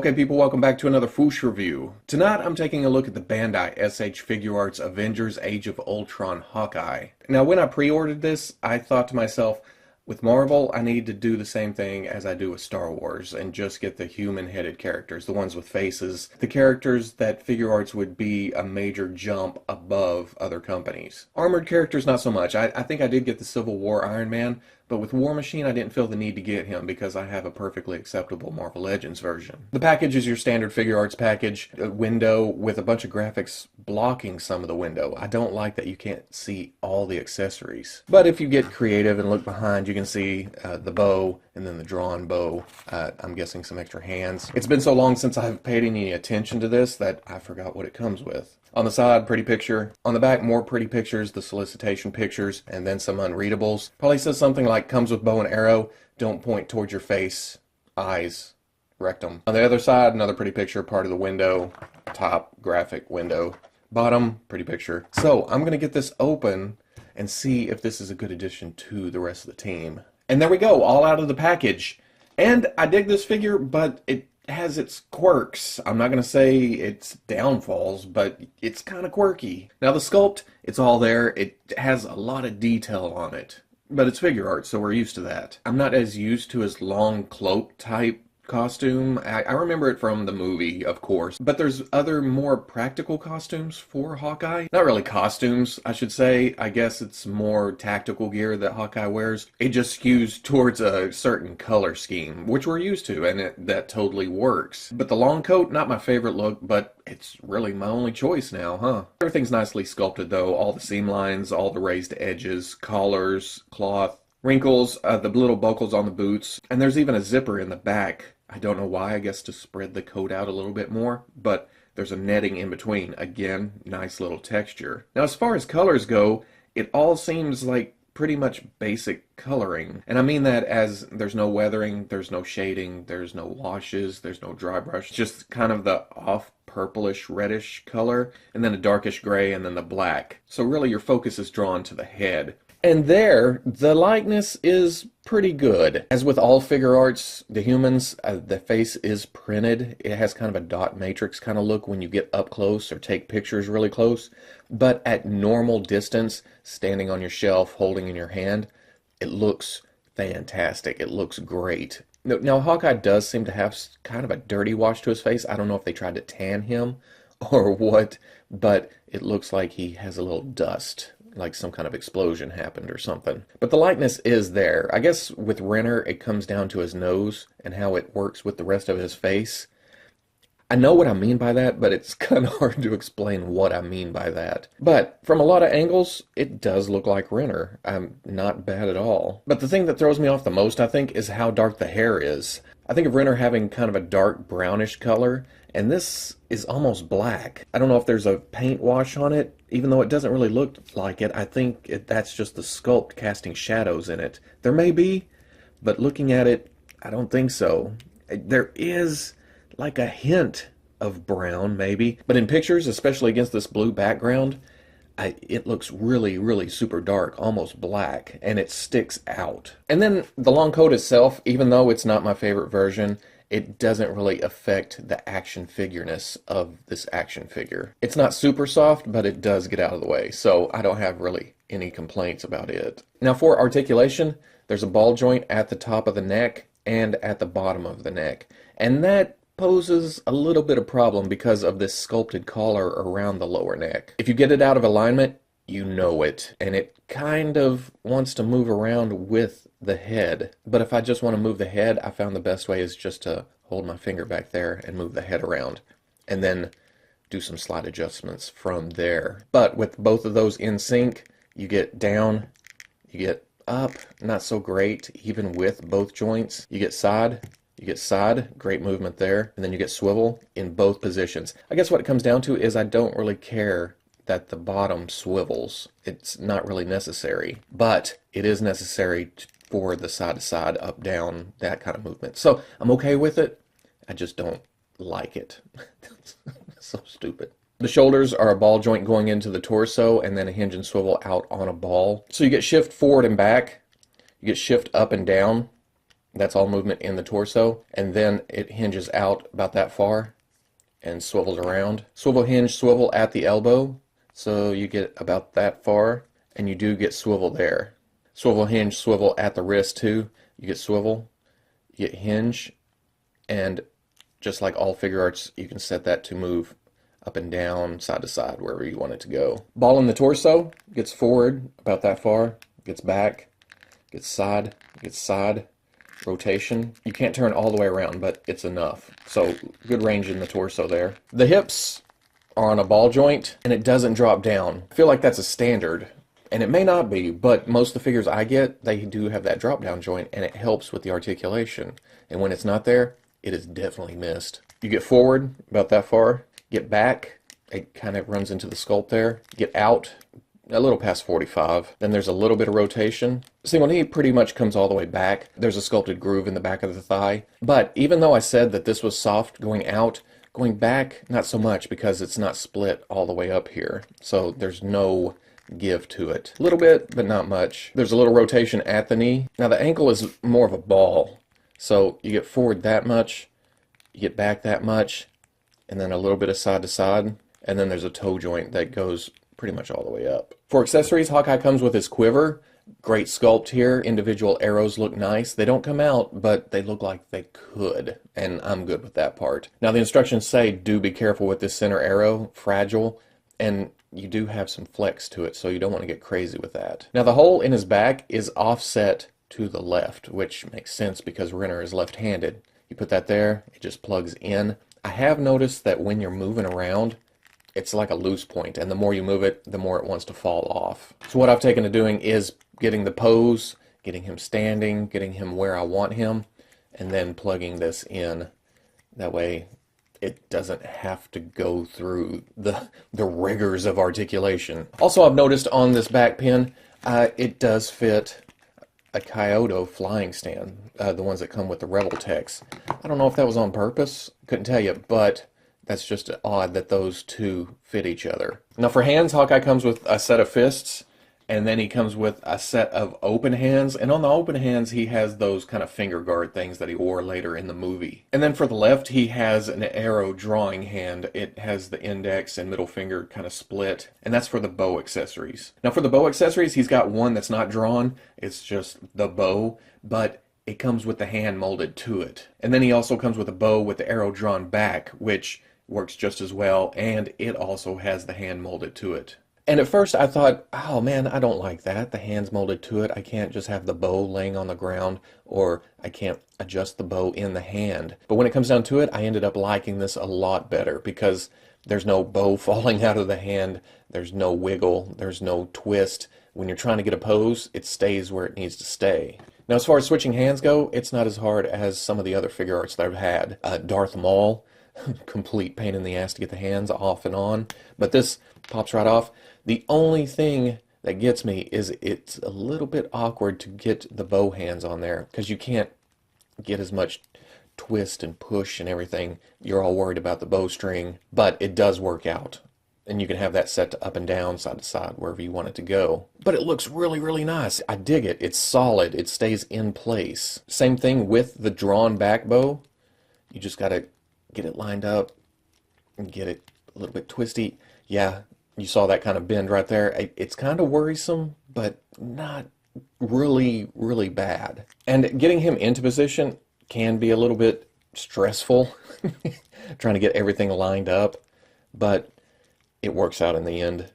Okay people, welcome back to another Fwoosh review. Tonight I'm taking a look at the Bandai SH Figuarts Avengers Age of Ultron Hawkeye. Now when I pre-ordered this, I thought to myself, with Marvel, I need to do the same thing as I do with Star Wars and just get the human-headed characters, the ones with faces, the characters that Figuarts would be a major jump above other companies. Armored characters, not so much. I think I did get the Civil War Iron Man, but with War Machine I didn't feel the need to get him because I have a perfectly acceptable Marvel Legends version. The package is your standard Figuarts package, a window with a bunch of graphics blocking some of the window. I don't like that you can't see all the accessories. But if you get creative and look behind, you can see the bow and then the drawn bow. I'm guessing some extra hands. It's been so long since I've paid any attention to this that I forgot what it comes with. On the side, pretty picture. On the back, more pretty pictures, the solicitation pictures, and then some unreadables. Probably says something like, comes with bow and arrow, don't point towards your face, eyes, rectum. On the other side, another pretty picture, part of the window, top graphic window. Bottom, pretty picture. So, I'm going to get this open and see if this is a good addition to the rest of the team. And there we go, all out of the package. And I dig this figure, but it has its quirks. I'm not going to say its downfalls, but it's kind of quirky. Now the sculpt, it's all there. It has a lot of detail on it. But it's figure art, so we're used to that. I'm not as used to his long cloak type costume. I remember it from the movie, of course, but there's other more practical costumes for Hawkeye. Not really costumes, I should say. I guess it's more tactical gear that Hawkeye wears. It just skews towards a certain color scheme, which we're used to, and that totally works. But the long coat, not my favorite look, but it's really my only choice now, huh? Everything's nicely sculpted though. All the seam lines, all the raised edges, collars, cloth, wrinkles, the little buckles on the boots, and there's even a zipper in the back. I don't know why, I guess to spread the coat out a little bit more, but there's a netting in between. Again, nice little texture. Now as far as colors go, it all seems like pretty much basic coloring. And I mean that as there's no weathering, there's no shading, there's no washes, there's no dry brush. Just kind of the off purplish reddish color, and then a darkish gray, and then the black. So really your focus is drawn to the head. And there, the likeness is pretty good. As with all figure arts, the humans, the face is printed. It has kind of a dot matrix kind of look when you get up close or take pictures really close. But at normal distance, standing on your shelf, holding in your hand, it looks fantastic. It looks great. Now, Hawkeye does seem to have kind of a dirty wash to his face. I don't know if they tried to tan him or what, but it looks like he has a little dust, like some kind of explosion happened or something. But the likeness is there. I guess with Renner, it comes down to his nose and how it works with the rest of his face. I know what I mean by that, but it's kind of hard to explain what I mean by that. But from a lot of angles, it does look like Renner. Not bad at all. But the thing that throws me off the most, I think, is how dark the hair is. I think of Renner having kind of a dark brownish color, and this is almost black. I don't know if there's a paint wash on it, even though it doesn't really look like it. I think that's just the sculpt casting shadows in it. There may be, but looking at it, I don't think so. There is like a hint of brown, maybe, but in pictures, especially against this blue background, it looks really, really super dark, almost black, and it sticks out. And then the long coat itself, even though it's not my favorite version, it doesn't really affect the action figureness of this action figure. It's not super soft, but it does get out of the way, so I don't have really any complaints about it. Now for articulation, there's a ball joint at the top of the neck and at the bottom of the neck, and that poses a little bit of problem because of this sculpted collar around the lower neck. If you get it out of alignment, you know it, and it kind of wants to move around with the head. But if I just want to move the head, I found the best way is just to hold my finger back there and move the head around, and then do some slight adjustments from there. But with both of those in sync, you get down, you get up, not so great, even with both joints. You get side, great movement there, and then you get swivel in both positions. I guess what it comes down to is I don't really care that the bottom swivels. It's not really necessary, but it is necessary for the side to side, up, down, that kind of movement. So I'm okay with it, I just don't like it. So stupid. The shoulders are a ball joint going into the torso and then a hinge and swivel out on a ball. So you get shift forward and back, you get shift up and down, That's all movement in the torso. And then it hinges out about that far and swivels around. Swivel hinge, swivel at the elbow. So you get about that far, and you do get swivel there. Swivel hinge, swivel at the wrist too. You get swivel, you get hinge, and just like all Figuarts, you can set that to move up and down, side to side, wherever you want it to go. Ball in the torso gets forward about that far, gets back, gets side, rotation. You can't turn all the way around, but it's enough. So good range in the torso there. The hips are on a ball joint, and it doesn't drop down. I feel like that's a standard, and it may not be, but most of the figures I get, they do have that drop down joint, and it helps with the articulation. And when it's not there, it is definitely missed. You get forward about that far, get back, it kind of runs into the sculpt there, get out a little past 45, then there's a little bit of rotation. See, when he pretty much comes all the way back, there's a sculpted groove in the back of the thigh. But even though I said that this was soft going out, going back, not so much, because it's not split all the way up here. So there's no give to it. A little bit, but not much. There's a little rotation at the knee. Now the ankle is more of a ball. So you get forward that much, you get back that much, and then a little bit of side to side, and then there's a toe joint that goes pretty much all the way up. For accessories, Hawkeye comes with his quiver. Great sculpt here. Individual arrows look nice. They don't come out, but they look like they could, and I'm good with that part. Now the instructions say do be careful with this center arrow, fragile, and you do have some flex to it, so you don't want to get crazy with that. Now the hole in his back is offset to the left, which makes sense because Renner is left-handed. You put that there, it just plugs in. I have noticed that when you're moving around, it's like a loose point, and the more you move it, the more it wants to fall off. So what I've taken to doing is getting the pose, getting him standing, getting him where I want him, and then plugging this in. That way it doesn't have to go through the rigors of articulation. Also, I've noticed on this back pin, it does fit a Kyoto flying stand, the ones that come with the Rebel Techs. I don't know if that was on purpose, couldn't tell you, but that's just odd that those two fit each other. Now for hands, Hawkeye comes with a set of fists, and then he comes with a set of open hands, and on the open hands he has those kind of finger guard things that he wore later in the movie. And then for the left he has an arrow drawing hand. It has the index and middle finger kind of split, and that's for the bow accessories. Now for the bow accessories, he's got one that's not drawn, it's just the bow, but it comes with the hand molded to it. And then he also comes with a bow with the arrow drawn back, which works just as well, and it also has the hand molded to it. And at first I thought, oh man, I don't like that. The hand's molded to it. I can't just have the bow laying on the ground, or I can't adjust the bow in the hand. But when it comes down to it, I ended up liking this a lot better because there's no bow falling out of the hand, there's no wiggle, there's no twist. When you're trying to get a pose, it stays where it needs to stay. Now as far as switching hands go, it's not as hard as some of the other Figuarts that I've had. Darth Maul, complete pain in the ass to get the hands off and on, but this pops right off. The only thing that gets me is it's a little bit awkward to get the bow hands on there because you can't get as much twist and push and everything. You're all worried about the bowstring, but it does work out. And you can have that set to up and down, side to side, wherever you want it to go. But it looks really, really nice. I dig it. It's solid. It stays in place. Same thing with the drawn back bow. You just got to get it lined up and get it a little bit twisty. Yeah, you saw that kind of bend right there. It's kind of worrisome, but not really, really bad. And getting him into position can be a little bit stressful, trying to get everything lined up, but it works out in the end.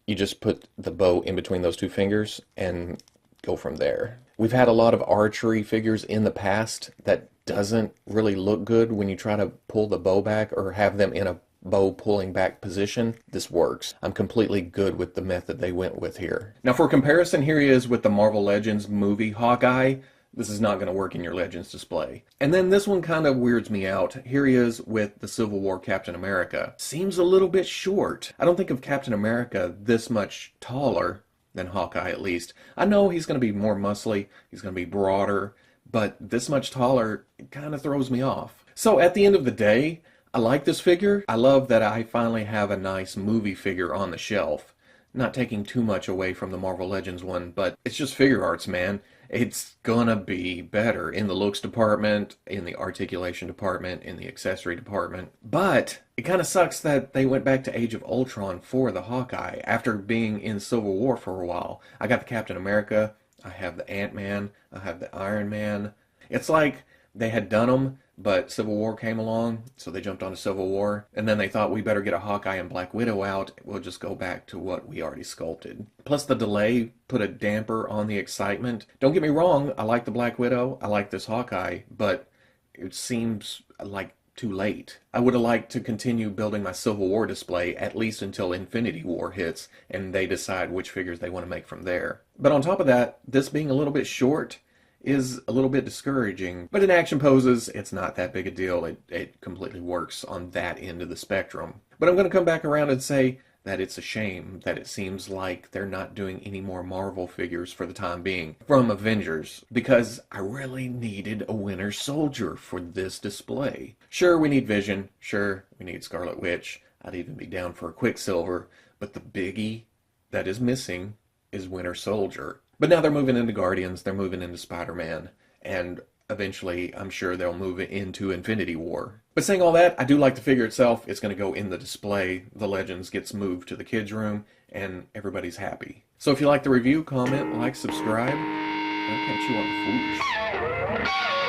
You just put the bow in between those two fingers and go from there. We've had a lot of archery figures in the past that doesn't really look good when you try to pull the bow back or have them in a bow pulling back position. This works. I'm completely good with the method they went with here. Now for comparison, here he is with the Marvel Legends movie Hawkeye. This is not going to work in your Legends display. And then this one kind of weirds me out. Here he is with the Civil War Captain America. Seems a little bit short. I don't think of Captain America this much taller than Hawkeye, at least. I know he's going to be more muscly, he's going to be broader, but this much taller kind of throws me off. So at the end of the day, I like this figure. I love that I finally have a nice movie figure on the shelf. Not taking too much away from the Marvel Legends one, but it's just Figuarts, man. It's gonna be better in the looks department, in the articulation department, in the accessory department. But it kind of sucks that they went back to Age of Ultron for the Hawkeye after being in Civil War for a while. I got the Captain America, I have the Ant-Man, I have the Iron Man. It's like they had done them, but Civil War came along, so they jumped onto Civil War, and then they thought we better get a Hawkeye and Black Widow out. We'll just go back to what we already sculpted. Plus, the delay put a damper on the excitement. Don't get me wrong, I like the Black Widow, I like this Hawkeye, but it seems like too late. I would have liked to continue building my Civil War display at least until Infinity War hits, and they decide which figures they want to make from there. But on top of that, this being a little bit short is a little bit discouraging. But in action poses, it's not that big a deal. It completely works on that end of the spectrum. But I'm going to come back around and say that it's a shame that it seems like they're not doing any more Marvel figures for the time being from Avengers, because I really needed a Winter Soldier for this display. Sure, we need Vision. Sure, we need Scarlet Witch. I'd even be down for a Quicksilver. But the biggie that is missing is Winter Soldier. But now they're moving into Guardians, they're moving into Spider-Man, and eventually I'm sure they'll move it into Infinity War. But saying all that, I do like the figure itself. It's going to go in the display. The Legends gets moved to the kids' room, and everybody's happy. So if you like the review, comment, like, subscribe. I'll catch you on the Fwoosh.